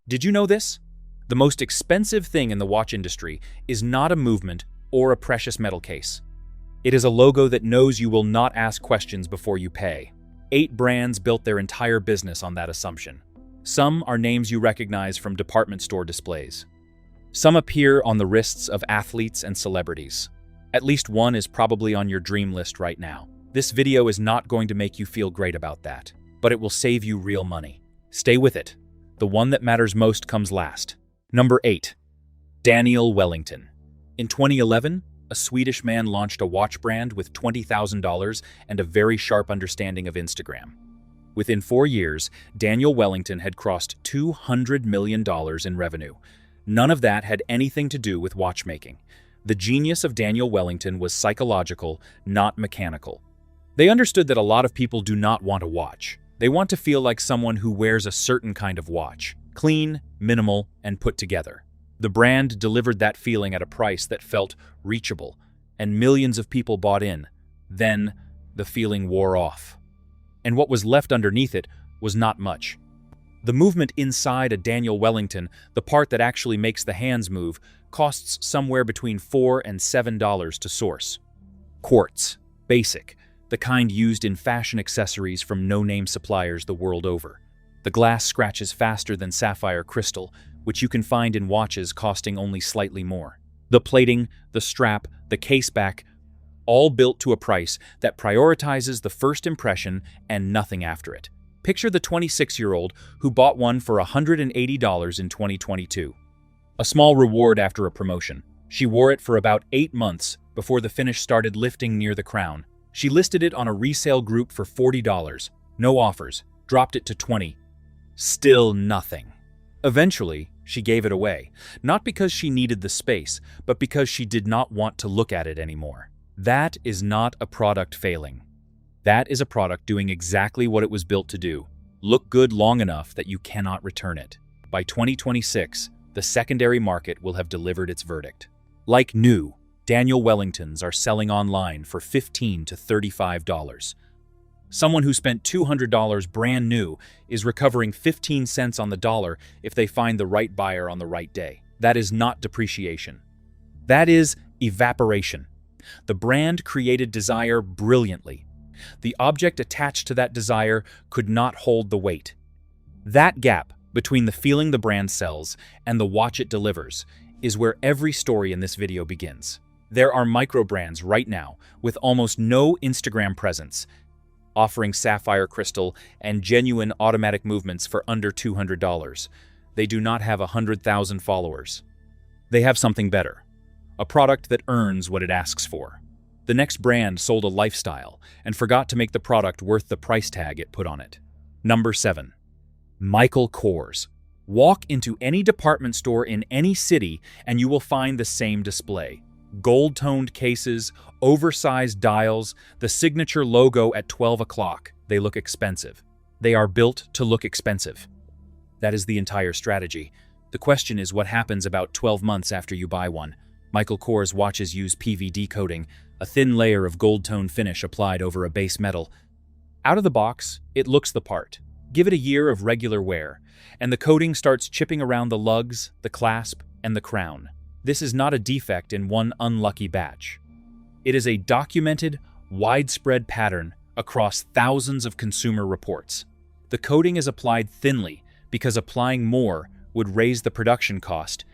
Did you know this? The most expensive thing in the watch industry is not a movement or a precious metal case. It is a logo that knows you will not ask questions before you pay. 8 brands built their entire business on that assumption. Some are names you recognize from department store displays. Some appear on the wrists of athletes and celebrities. At least one is probably on your dream list right now. This video is not going to make you feel great about that, but it will save you real money. Stay with it. The one that matters most comes last. Number 8. Daniel Wellington. In 2011, a Swedish man launched a watch brand with $20,000 and a very sharp understanding of Instagram. Within 4 years, Daniel Wellington had crossed $200 million in revenue. None of that had anything to do with watchmaking. The genius of Daniel Wellington was psychological, not mechanical. They understood that a lot of people do not want a watch. They want to feel like someone who wears a certain kind of watch. Clean, minimal, and put together. The brand delivered that feeling at a price that felt reachable, and millions of people bought in. Then, the feeling wore off. And what was left underneath it was not much. The movement inside a Daniel Wellington, the part that actually makes the hands move, costs somewhere between $4 and $7 to source. Quartz. Basic. The kind used in fashion accessories from no-name suppliers the world over. The glass scratches faster than sapphire crystal, which you can find in watches costing only slightly more. The plating, the strap, the case back, all built to a price that prioritizes the first impression and nothing after it. Picture the 26-year-old who bought one for $180 in 2022. A small reward after a promotion. She wore it for about 8 months before the finish started lifting near the crown. She listed it on a resale group for $40. No offers. Dropped it to $20. Still nothing. Eventually, she gave it away, not because she needed the space, but because she did not want to look at it anymore. That is not a product failing. That is a product doing exactly what it was built to do. Look good long enough that you cannot return it. By 2026, the secondary market will have delivered its verdict. Like new, Daniel Wellingtons are selling online for $15 to $35. Someone who spent $200 brand new is recovering 15 cents on the dollar if they find the right buyer on the right day. That is not depreciation. That is evaporation. The brand created desire brilliantly. The object attached to that desire could not hold the weight. That gap between the feeling the brand sells and the watch it delivers is where every story in this video begins. There are micro brands right now with almost no Instagram presence, offering sapphire crystal and genuine automatic movements for under $200. They do not have 100,000 followers. They have something better, a product that earns what it asks for. The next brand sold a lifestyle and forgot to make the product worth the price tag it put on it. Number 7. Michael Kors. Walk into any department store in any city and you will find the same display. Gold-toned cases, oversized dials, the signature logo at 12 o'clock. They look expensive. They are built to look expensive. That is the entire strategy. The question is what happens about 12 months after you buy one. Michael Kors watches use PVD coating, a thin layer of gold-tone finish applied over a base metal. Out of the box, it looks the part. Give it a year of regular wear, and the coating starts chipping around the lugs, the clasp, and the crown. This is not a defect in one unlucky batch. It is a documented, widespread pattern across thousands of consumer reports. The coating is applied thinly because applying more would raise the production cost,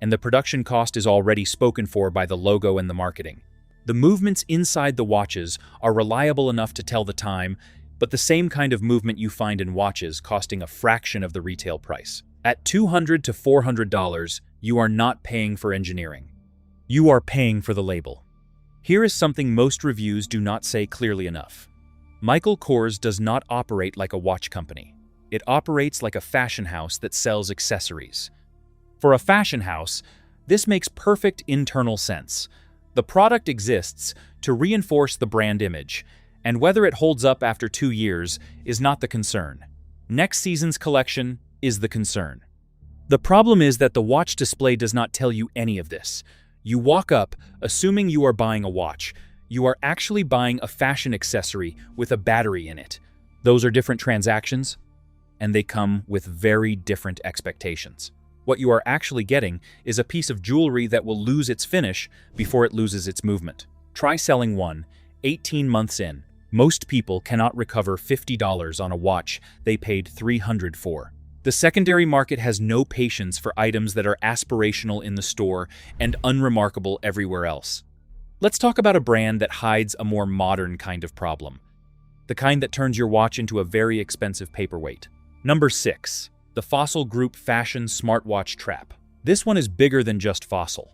and the production cost is already spoken for by the logo and the marketing. The movements inside the watches are reliable enough to tell the time, but the same kind of movement you find in watches costing a fraction of the retail price. At $200 to $400, you are not paying for engineering. You are paying for the label. Here is something most reviews do not say clearly enough. Michael Kors does not operate like a watch company. It operates like a fashion house that sells accessories. For a fashion house, this makes perfect internal sense. The product exists to reinforce the brand image, and whether it holds up after 2 years is not the concern. Next season's collection is the concern. The problem is that the watch display does not tell you any of this. You walk up assuming you are buying a watch. You are actually buying a fashion accessory with a battery in it. Those are different transactions, and they come with very different expectations. What you are actually getting is a piece of jewelry that will lose its finish before it loses its movement. Try selling one 18 months in. Most people cannot recover $50 on a watch they paid $300 for. The secondary market has no patience for items that are aspirational in the store and unremarkable everywhere else. Let's talk about a brand that hides a more modern kind of problem. The kind that turns your watch into a very expensive paperweight. Number 6. The Fossil Group Fashion Smartwatch Trap. This one is bigger than just Fossil.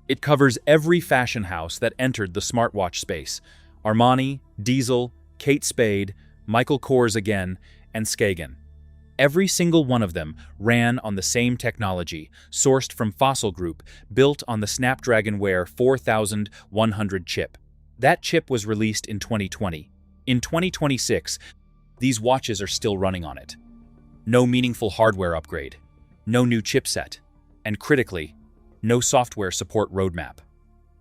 It covers every fashion house that entered the smartwatch space. Armani, Diesel, Kate Spade, Michael Kors again, and Skagen. Every single one of them ran on the same technology, sourced from Fossil Group, built on the Snapdragon Wear 4100 chip. That chip was released in 2020. In 2026, these watches are still running on it. No meaningful hardware upgrade, no new chipset, and critically, no software support roadmap.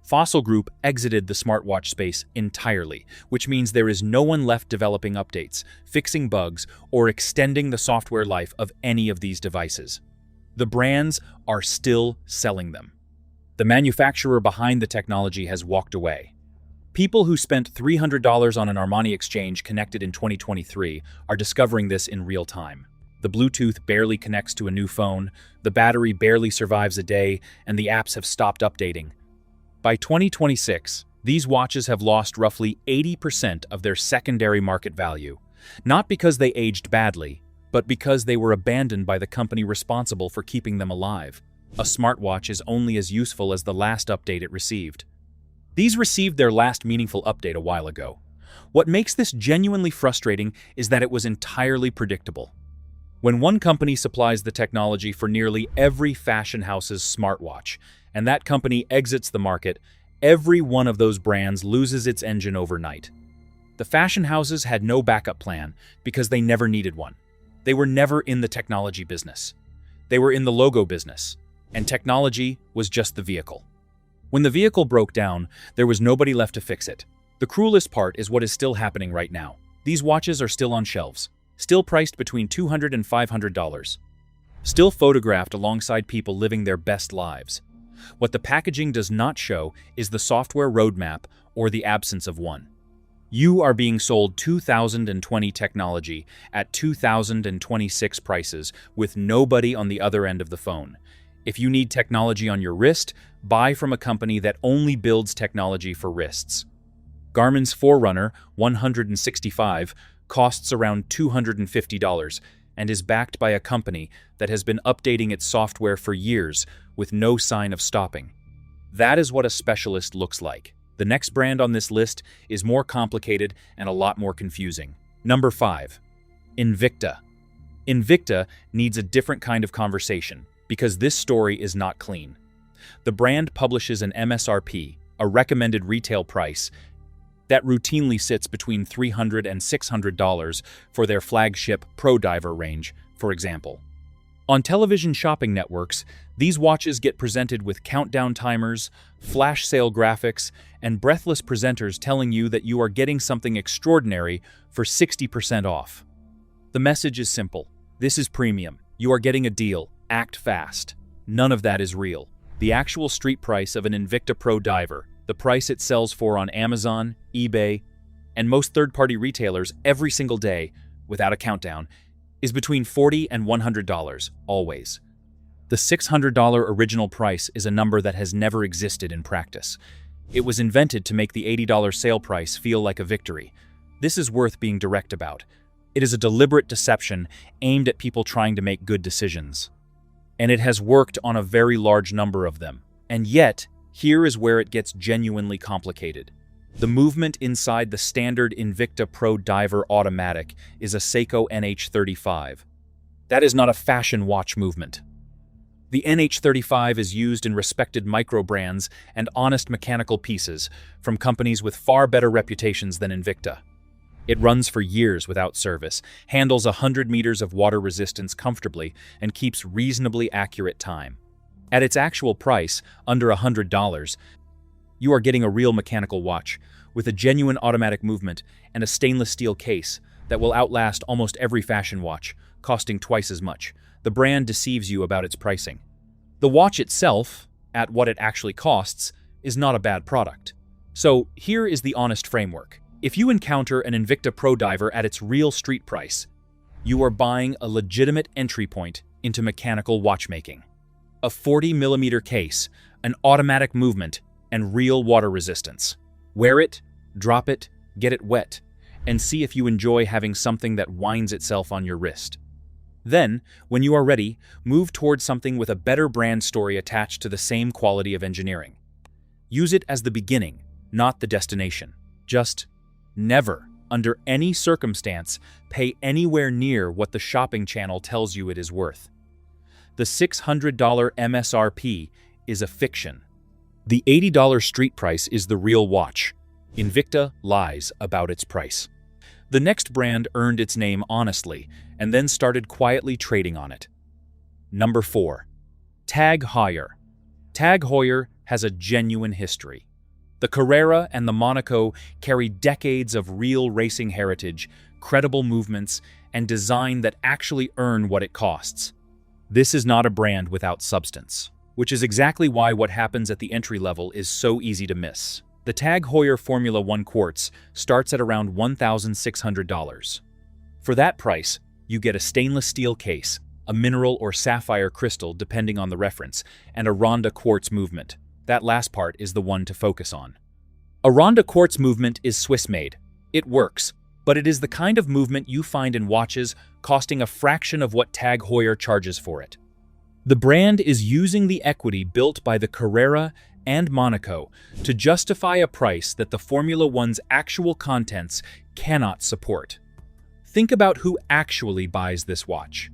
Fossil Group exited the smartwatch space entirely, which means there is no one left developing updates, fixing bugs, or extending the software life of any of these devices. The brands are still selling them. The manufacturer behind the technology has walked away. People who spent $300 on an Armani Exchange connected in 2023 are discovering this in real time. The Bluetooth barely connects to a new phone, the battery barely survives a day, and the apps have stopped updating. By 2026, these watches have lost roughly 80% of their secondary market value, not because they aged badly, but because they were abandoned by the company responsible for keeping them alive. A smartwatch is only as useful as the last update it received. These received their last meaningful update a while ago. What makes this genuinely frustrating is that it was entirely predictable. When one company supplies the technology for nearly every fashion house's smartwatch, and that company exits the market, every one of those brands loses its engine overnight. The fashion houses had no backup plan because they never needed one. They were never in the technology business. They were in the logo business, and technology was just the vehicle. When the vehicle broke down, there was nobody left to fix it. The cruelest part is what is still happening right now. These watches are still on shelves, still priced between $200 and $500, still photographed alongside people living their best lives. What the packaging does not show is the software roadmap or the absence of one. You are being sold 2020 technology at 2026 prices with nobody on the other end of the phone. If you need technology on your wrist, buy from a company that only builds technology for wrists. Garmin's Forerunner 165 costs around $250 and is backed by a company that has been updating its software for years with no sign of stopping. That is what a specialist looks like. The next brand on this list is more complicated and a lot more confusing. Number 5. Invicta. Invicta needs a different kind of conversation because this story is not clean. The brand publishes an MSRP, a recommended retail price, that routinely sits between $300 and $600 for their flagship Pro Diver range, for example. On television shopping networks, these watches get presented with countdown timers, flash sale graphics, and breathless presenters telling you that you are getting something extraordinary for 60% off. The message is simple. This is premium. You are getting a deal. Act fast. None of that is real. The actual street price of an Invicta Pro Diver, the price it sells for on Amazon, eBay, and most third-party retailers every single day, without a countdown, is between $40 and $100, always. The $600 original price is a number that has never existed in practice. It was invented to make the $80 sale price feel like a victory. This is worth being direct about. It is a deliberate deception aimed at people trying to make good decisions. And it has worked on a very large number of them. And yet, here is where it gets genuinely complicated. The movement inside the standard Invicta Pro Diver Automatic is a Seiko NH35. That is not a fashion watch movement. The NH35 is used in respected micro brands and honest mechanical pieces from companies with far better reputations than Invicta. It runs for years without service, handles 100 meters of water resistance comfortably, and keeps reasonably accurate time. At its actual price, under $100, you are getting a real mechanical watch with a genuine automatic movement and a stainless steel case that will outlast almost every fashion watch, costing twice as much. The brand deceives you about its pricing. The watch itself, at what it actually costs, is not a bad product. So here is the honest framework. If you encounter an Invicta Pro Diver at its real street price, you are buying a legitimate entry point into mechanical watchmaking. A 40mm case, an automatic movement, and real water resistance. Wear it, drop it, get it wet, and see if you enjoy having something that winds itself on your wrist. Then, when you are ready, move towards something with a better brand story attached to the same quality of engineering. Use it as the beginning, not the destination. Just never, under any circumstance, pay anywhere near what the shopping channel tells you it is worth. The $600 MSRP is a fiction. The $80 street price is the real watch. Invicta lies about its price. The next brand earned its name honestly and then started quietly trading on it. Number 4. TAG Heuer. TAG Heuer has a genuine history. The Carrera and the Monaco carry decades of real racing heritage, credible movements, and design that actually earn what it costs. This is not a brand without substance, which is exactly why what happens at the entry level is so easy to miss. The TAG Heuer Formula 1 quartz starts at around $1,600. For that price, you get a stainless steel case, a mineral or sapphire crystal depending on the reference, and a Ronda quartz movement. That last part is the one to focus on. A Ronda quartz movement is Swiss-made. It works, but it is the kind of movement you find in watches costing a fraction of what TAG Heuer charges for it. The brand is using the equity built by the Carrera and Monaco to justify a price that the Formula One's actual contents cannot support. Think about who actually buys this watch.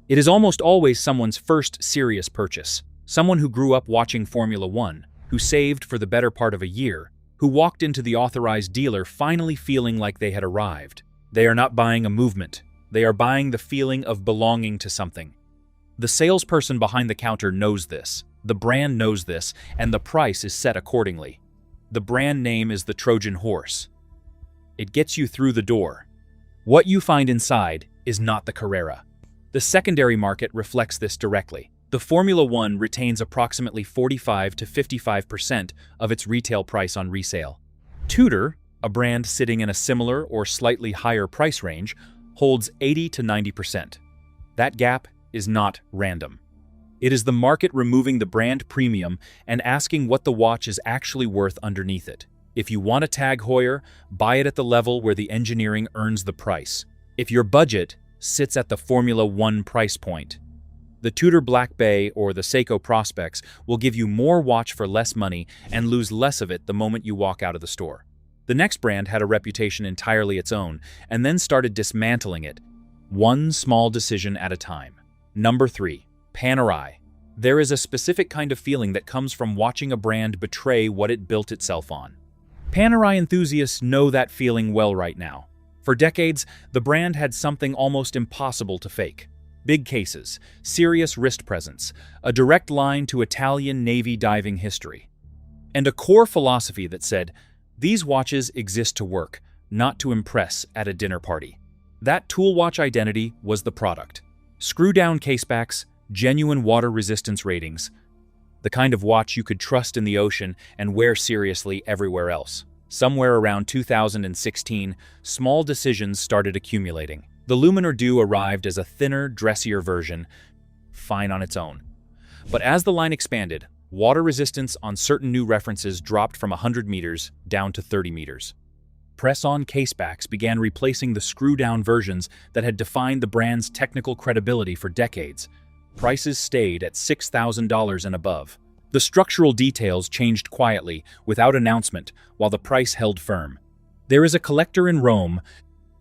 It is almost always someone's first serious purchase. Someone who grew up watching Formula One, who saved for the better part of a year, who walked into the authorized dealer finally feeling like they had arrived. They are not buying a movement. They are buying the feeling of belonging to something. The salesperson behind the counter knows this, the brand knows this, and the price is set accordingly. The brand name is the Trojan Horse. It gets you through the door. What you find inside is not the Carrera. The secondary market reflects this directly. The Formula One retains approximately 45 to 55% of its retail price on resale. Tudor, a brand sitting in a similar or slightly higher price range, holds 80 to 90%. That gap is not random. It is the market removing the brand premium and asking what the watch is actually worth underneath it. If you want a TAG Heuer, buy it at the level where the engineering earns the price. If your budget sits at the Formula One price point, the Tudor Black Bay or the Seiko Prospex will give you more watch for less money and lose less of it the moment you walk out of the store. The next brand had a reputation entirely its own and then started dismantling it, one small decision at a time. Number 3. Panerai. There is a specific kind of feeling that comes from watching a brand betray what it built itself on. Panerai enthusiasts know that feeling well right now. For decades, the brand had something almost impossible to fake. Big cases, serious wrist presence, a direct line to Italian Navy diving history, and a core philosophy that said, these watches exist to work, not to impress at a dinner party. That tool watch identity was the product. Screw-down casebacks, genuine water resistance ratings, the kind of watch you could trust in the ocean and wear seriously everywhere else. Somewhere around 2016, small decisions started accumulating. The Luminor Dew arrived as a thinner, dressier version, fine on its own. But as the line expanded, water resistance on certain new references dropped from 100 meters down to 30 meters. Press-on casebacks began replacing the screw-down versions that had defined the brand's technical credibility for decades. Prices stayed at $6,000 and above. The structural details changed quietly, without announcement, while the price held firm. There is a collector in Rome,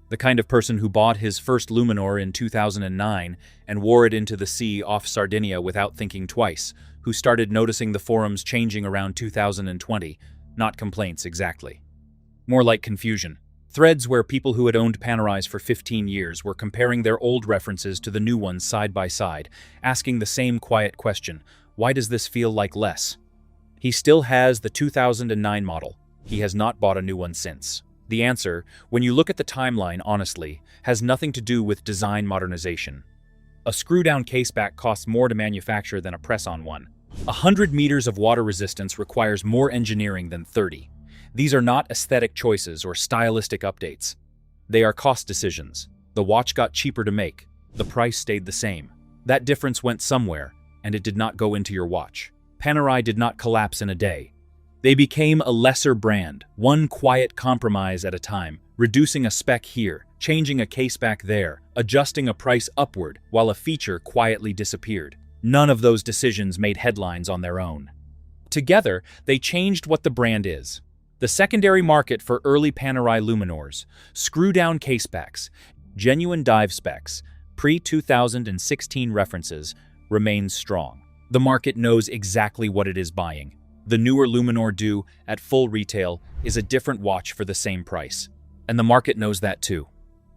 the kind of person who bought his first Luminor in 2009 and wore it into the sea off Sardinia without thinking twice, who started noticing the forums changing around 2020, not complaints exactly. More like confusion. Threads where people who had owned Panerais for 15 years were comparing their old references to the new ones side by side, asking the same quiet question, why does this feel like less? He still has the 2009 model. He has not bought a new one since. The answer, when you look at the timeline honestly, has nothing to do with design modernization. A screw-down caseback costs more to manufacture than a press-on one. 100 meters of water resistance requires more engineering than 30. These are not aesthetic choices or stylistic updates. They are cost decisions. The watch got cheaper to make. The price stayed the same. That difference went somewhere, and it did not go into your watch. Panerai did not collapse in a day. They became a lesser brand, one quiet compromise at a time, reducing a spec here, changing a caseback there, adjusting a price upward while a feature quietly disappeared. None of those decisions made headlines on their own. Together, they changed what the brand is. The secondary market for early Panerai Luminors, screw-down casebacks, genuine dive specs, pre-2016 references, remains strong. The market knows exactly what it is buying. The newer Luminor Deux, at full retail, is a different watch for the same price. And the market knows that too.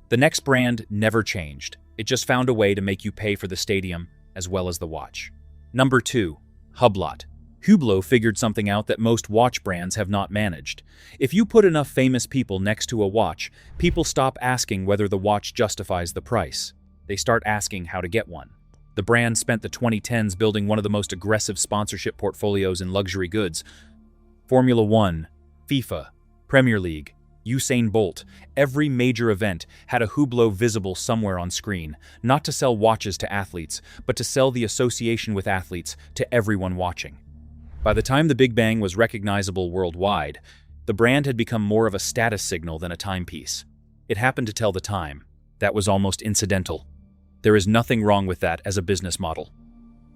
The next brand never changed. It just found a way to make you pay for the stadium as well as the watch. Number 2. Hublot. Hublot figured something out that most watch brands have not managed. If you put enough famous people next to a watch, people stop asking whether the watch justifies the price. They start asking how to get one. The brand spent the 2010s building one of the most aggressive sponsorship portfolios in luxury goods. Formula One, FIFA, Premier League, Usain Bolt, every major event had a Hublot visible somewhere on screen, not to sell watches to athletes, but to sell the association with athletes to everyone watching. By the time the Big Bang was recognizable worldwide, the brand had become more of a status signal than a timepiece. It happened to tell the time. That was almost incidental. There is nothing wrong with that as a business model.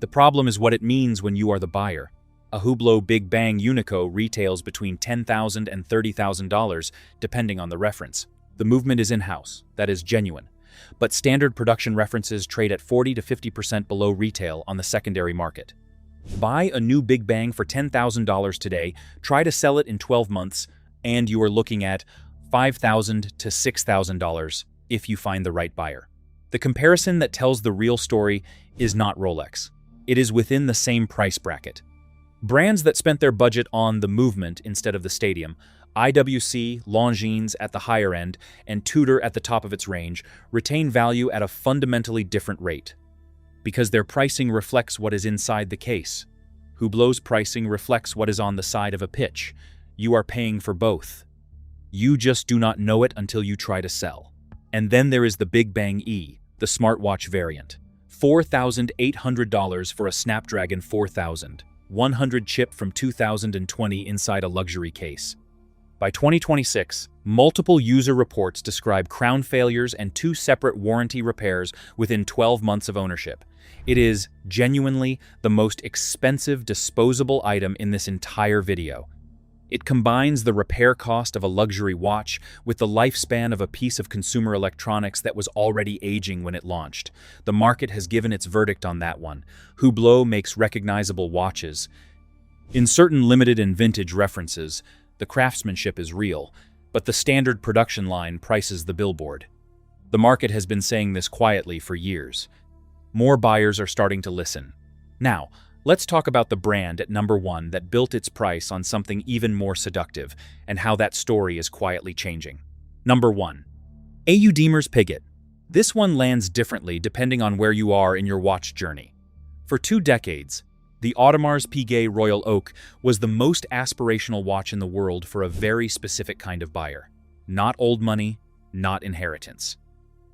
The problem is what it means when you are the buyer. A Hublot Big Bang Unico retails between $10,000 and $30,000, depending on the reference. The movement is in-house, that is genuine. But standard production references trade at 40 to 50% below retail on the secondary market. Buy a new Big Bang for $10,000 today, try to sell it in 12 months, and you are looking at $5,000 to $6,000 if you find the right buyer. The comparison that tells the real story is not Rolex. It is within the same price bracket. Brands that spent their budget on the movement instead of the stadium, IWC, Longines at the higher end, and Tudor at the top of its range, retain value at a fundamentally different rate. Because their pricing reflects what is inside the case. Hublot's pricing reflects what is on the side of a pitch. You are paying for both. You just do not know it until you try to sell. And then there is the Big Bang E, the smartwatch variant. $4,800 for a Snapdragon 4000, 100 chip from 2020 inside a luxury case. By 2026, multiple user reports describe crown failures and 2 separate warranty repairs within 12 months of ownership. It is genuinely the most expensive disposable item in this entire video. It combines the repair cost of a luxury watch with the lifespan of a piece of consumer electronics that was already aging when it launched. The market has given its verdict on that one. Hublot makes recognizable watches. In certain limited and vintage references, the craftsmanship is real, but the standard production line prices the billboard. The market has been saying this quietly for years. More buyers are starting to listen. Now, let's talk about the brand at number 1 that built its price on something even more seductive, and how that story is quietly changing. Number 1. Audemars Piguet. This one lands differently depending on where you are in your watch journey. For 2 decades, the Audemars Piguet Royal Oak was the most aspirational watch in the world for a very specific kind of buyer. Not old money, not inheritance.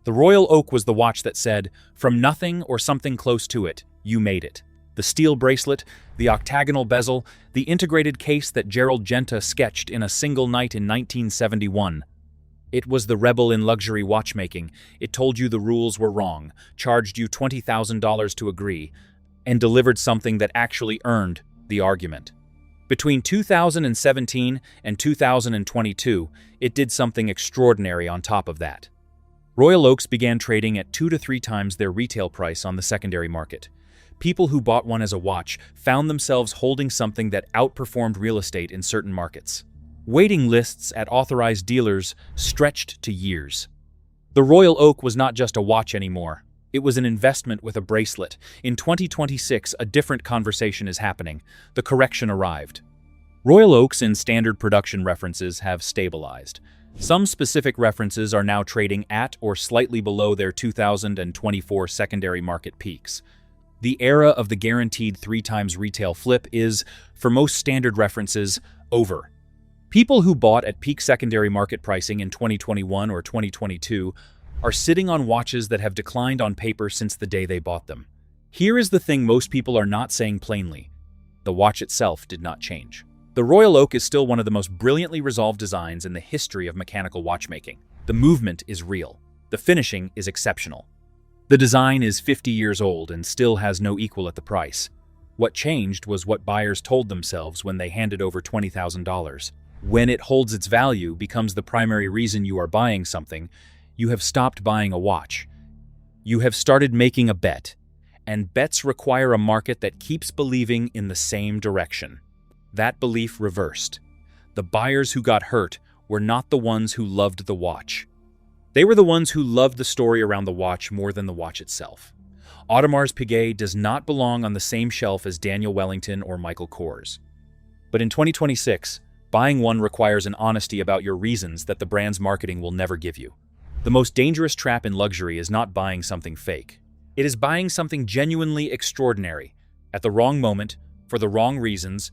The Royal Oak was the watch that said, from nothing or something close to it, you made it. The steel bracelet, the octagonal bezel, the integrated case that Gerald Genta sketched in a single night in 1971. It was the rebel in luxury watchmaking. It told you the rules were wrong, charged you $20,000 to agree, and delivered something that actually earned the argument. Between 2017 and 2022, it did something extraordinary on top of that. Royal Oaks began trading at 2 to 3 times their retail price on the secondary market. People who bought one as a watch found themselves holding something that outperformed real estate in certain markets. Waiting lists at authorized dealers stretched to years. The Royal Oak was not just a watch anymore. It was an investment with a bracelet. In 2026, a different conversation is happening. The correction arrived. Royal Oaks in standard production references have stabilized. Some specific references are now trading at or slightly below their 2024 secondary market peaks. The era of the guaranteed 3x retail flip is, for most standard references, over. People who bought at peak secondary market pricing in 2021 or 2022 are sitting on watches that have declined on paper since the day they bought them. Here is the thing most people are not saying plainly. The watch itself did not change. The Royal Oak is still one of the most brilliantly resolved designs in the history of mechanical watchmaking. The movement is real. The finishing is exceptional. The design is 50 years old and still has no equal at the price. What changed was what buyers told themselves when they handed over $20,000. When it holds its value becomes the primary reason you are buying something, you have stopped buying a watch. You have started making a bet, and bets require a market that keeps believing in the same direction. That belief reversed. The buyers who got hurt were not the ones who loved the watch. They were the ones who loved the story around the watch more than the watch itself. Audemars Piguet does not belong on the same shelf as Daniel Wellington or Michael Kors. But in 2026, buying one requires an honesty about your reasons that the brand's marketing will never give you. The most dangerous trap in luxury is not buying something fake. It is buying something genuinely extraordinary, at the wrong moment, for the wrong reasons,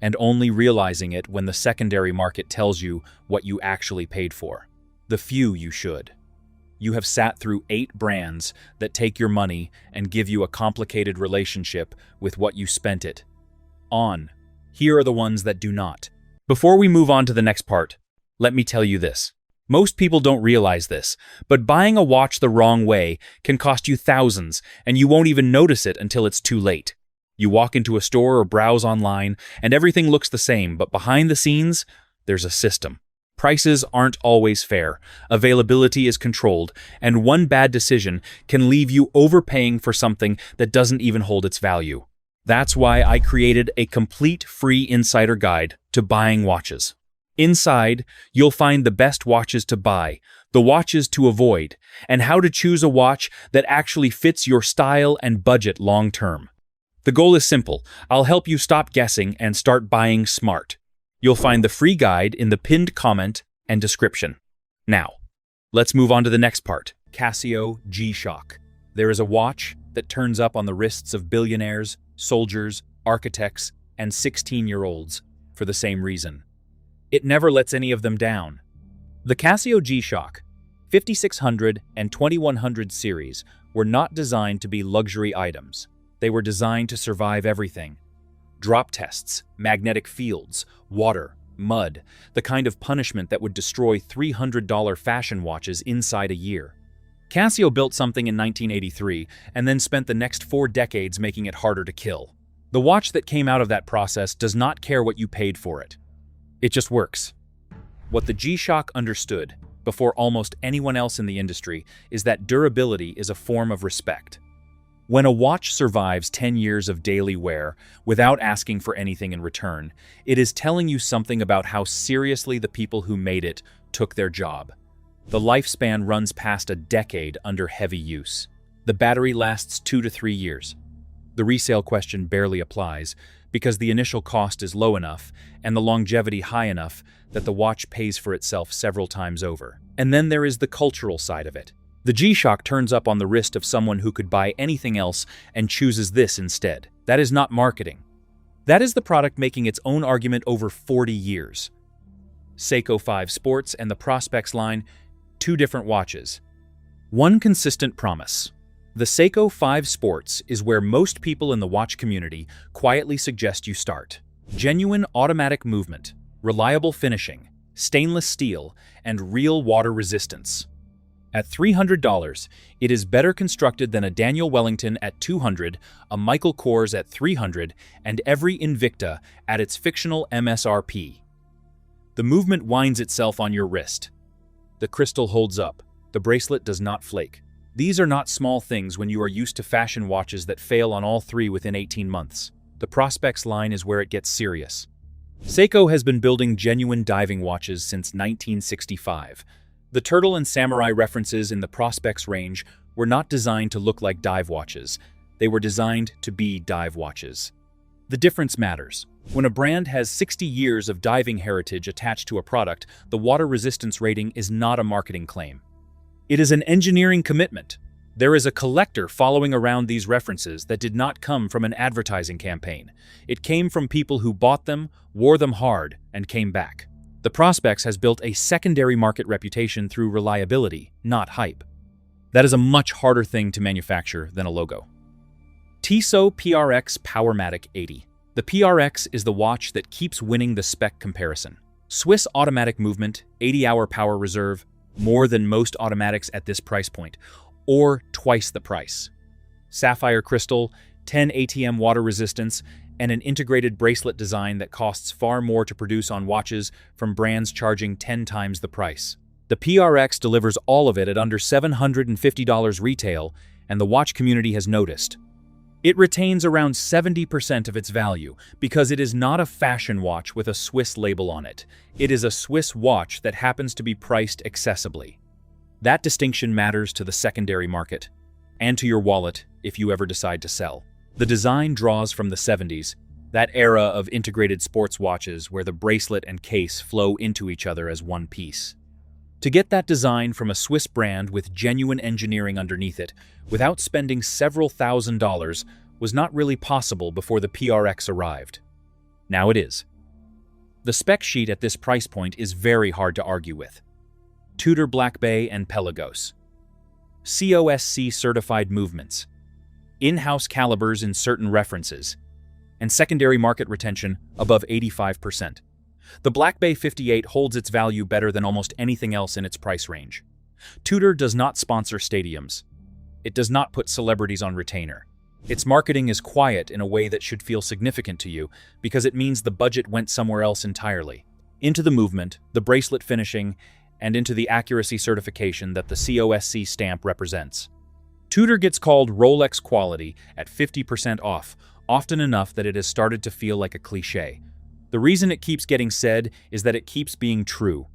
and only realizing it when the secondary market tells you what you actually paid for. The few you should. You have sat through 8 brands that take your money and give you a complicated relationship with what you spent it on. Here are the ones that do not. Before we move on to the next part, let me tell you this. Most people don't realize this, but buying a watch the wrong way can cost you thousands, and you won't even notice it until it's too late. You walk into a store or browse online, and everything looks the same, but behind the scenes, there's a system. Prices aren't always fair, availability is controlled, and one bad decision can leave you overpaying for something that doesn't even hold its value. That's why I created a complete free insider guide to buying watches. Inside, you'll find the best watches to buy, the watches to avoid, and how to choose a watch that actually fits your style and budget long term. The goal is simple. I'll help you stop guessing and start buying smart. You'll find the free guide in the pinned comment and description. Now, let's move on to the next part. Casio G-Shock. There is a watch that turns up on the wrists of billionaires, soldiers, architects, and 16-year-olds for the same reason. It never lets any of them down. The Casio G-Shock 5600 and 2100 series were not designed to be luxury items. They were designed to survive everything. Drop tests, magnetic fields, water, mud, the kind of punishment that would destroy $300 fashion watches inside a year. Casio built something in 1983 and then spent the next 4 decades making it harder to kill. The watch that came out of that process does not care what you paid for it. It just works. What the G-Shock understood, before almost anyone else in the industry, is that durability is a form of respect. When a watch survives 10 years of daily wear without asking for anything in return, it is telling you something about how seriously the people who made it took their job. The lifespan runs past a decade under heavy use. The battery lasts 2 to 3 years. The resale question barely applies because the initial cost is low enough and the longevity high enough that the watch pays for itself several times over. And then there is the cultural side of it. The G-Shock turns up on the wrist of someone who could buy anything else and chooses this instead. That is not marketing. That is the product making its own argument over 40 years. Seiko 5 Sports and the Prospex line, 2 different watches. One consistent promise. The Seiko 5 Sports is where most people in the watch community quietly suggest you start. Genuine automatic movement, reliable finishing, stainless steel, and real water resistance. At $300, it is better constructed than a Daniel Wellington at $200, a Michael Kors at $300, and every Invicta at its fictional MSRP. The movement winds itself on your wrist. The crystal holds up. The bracelet does not flake. These are not small things when you are used to fashion watches that fail on all 3 within 18 months. The Prospex line is where it gets serious. Seiko has been building genuine diving watches since 1965. The turtle and samurai references in the Prospex range were not designed to look like dive watches. They were designed to be dive watches. The difference matters. When a brand has 60 years of diving heritage attached to a product, the water resistance rating is not a marketing claim. It is an engineering commitment. There is a collector following around these references that did not come from an advertising campaign. It came from people who bought them, wore them hard, and came back. The Prospex has built a secondary market reputation through reliability, not hype. That is a much harder thing to manufacture than a logo. Tissot PRX Powermatic 80. The PRX is the watch that keeps winning the spec comparison. Swiss automatic movement, 80-hour power reserve, more than most automatics at this price point, or twice the price. Sapphire crystal, 10 ATM water resistance, and an integrated bracelet design that costs far more to produce on watches from brands charging 10 times the price. The PRX delivers all of it at under $750 retail, and the watch community has noticed. It retains around 70% of its value because it is not a fashion watch with a Swiss label on it. It is a Swiss watch that happens to be priced accessibly. That distinction matters to the secondary market, and to your wallet if you ever decide to sell. The design draws from the 70s, that era of integrated sports watches where the bracelet and case flow into each other as one piece. To get that design from a Swiss brand with genuine engineering underneath it, without spending several $1,000s, was not really possible before the PRX arrived. Now it is. The spec sheet at this price point is very hard to argue with. Tudor Black Bay and Pelagos. COSC certified movements. In-house calibers in certain references. And secondary market retention above 85%. The Black Bay 58 holds its value better than almost anything else in its price range. Tudor does not sponsor stadiums. It does not put celebrities on retainer. Its marketing is quiet in a way that should feel significant to you because it means the budget went somewhere else entirely. Into the movement, the bracelet finishing, and into the accuracy certification that the COSC stamp represents. Tudor gets called Rolex quality at 50% off, often enough that it has started to feel like a cliché. The reason it keeps getting said is that it keeps being true.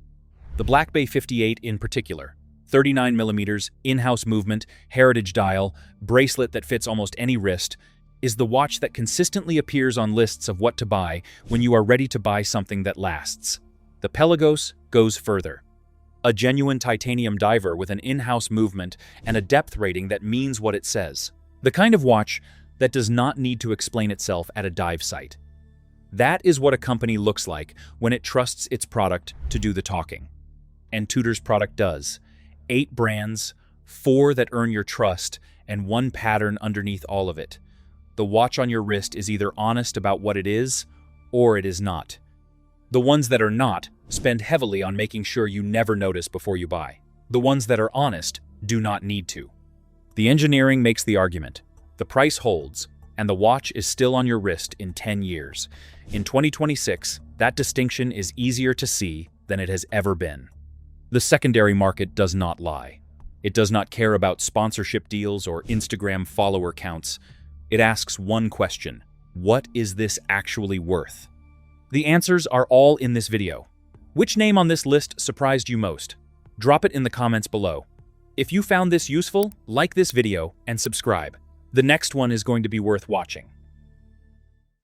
The Black Bay 58 in particular, 39mm, in-house movement, heritage dial, bracelet that fits almost any wrist, is the watch that consistently appears on lists of what to buy when you are ready to buy something that lasts. The Pelagos goes further. A genuine titanium diver with an in-house movement and a depth rating that means what it says. The kind of watch that does not need to explain itself at a dive site. That is what a company looks like when it trusts its product to do the talking. And Tudor's product does. 8 brands, 4 that earn your trust, and 1 pattern underneath all of it. The watch on your wrist is either honest about what it is, or it is not. The ones that are not spend heavily on making sure you never notice before you buy. The ones that are honest do not need to. The engineering makes the argument. The price holds, and the watch is still on your wrist in 10 years. In 2026, that distinction is easier to see than it has ever been. The secondary market does not lie. It does not care about sponsorship deals or Instagram follower counts. It asks one question: what is this actually worth? The answers are all in this video. Which name on this list surprised you most? Drop it in the comments below. If you found this useful, like this video and subscribe. The next one is going to be worth watching.